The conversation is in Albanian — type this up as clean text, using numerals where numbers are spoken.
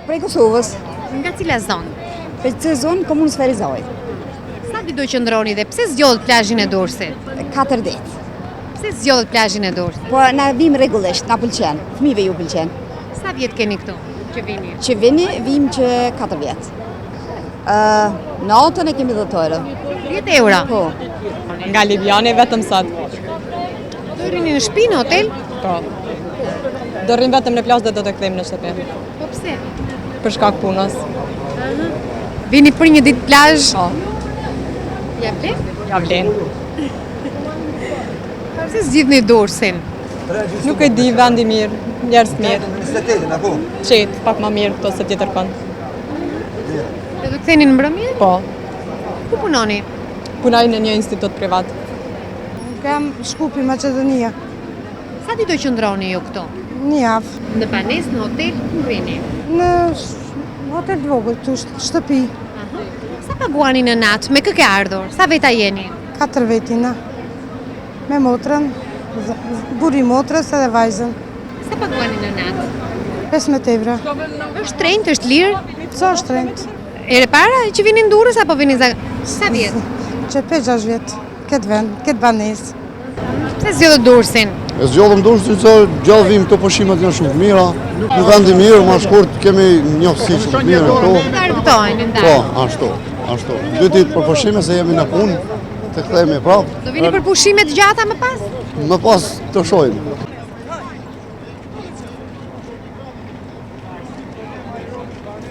Prej Kosovës, Nga cila zonë? për të zonë komunës Ferizaj, Sa ditë do qëndroni dhe pse zgjodhet plazhin e Durrësit? 4 ditë. Pse zgjodhet plazhin e Durrësit? Po na vim rregullisht, na pëlqen, fëmijëve ju pëlqen. Sa vjet keni këtu që vini? Që vini, vim që 4 vjet. Natën e kemi dhëtore. 10 euro. Po, Nga Libiani vetëm sot. Do rini në shtëpi në hotel? Po. Do rrim vetëm në plazh dhe do të kthejmë në shtëpi. Po pse? Për shkak punës. Vini për një ditë plazh? Po. Ja vlen? Ja vlen. Pse zgjidhni Durrësin? Nuk e di, vendi mirë, njerëz mirë. Universitetin, apo? Qetë, pak më mirë këto se tjetër kënd. Do të ktheni në mbrëmje? Po. Ku punoni? Punoj në një institut privat. Kam Shkupi, Maqedonia. Sa ditë do qëndroni ju këtu? Një javë. Në banesë, në hotel, ku rrini? Në hotel të vogël, këtu shtëpi. Sa paguani në natë? Me kë ke ardhur? Sa veta jeni? 4 vetina. Me motrën, buri motrës edhe vajzën. Sa paguani në natë? 15 euro. Është shtrenjtë, është lirë? Co është rent? Ere para që vini në Durrës apo vini sa vjet? Që 5-6 vjetë. Këtë vend, këtë banesë. Pse zgjodhët Durrësin? E zgjodhëm Durrësin se gjallë vim këto pushimet janë shumë të mira. Në vendi mirë, ma shkurt kemi njohësi shumë të mirë këto. Ndarëtojnë, Po, ashtu. 2 ditë për pushime se jemi në punë, të kthehemi prapë. Do vini për pushime të gjata më pas? Më pas të shohim.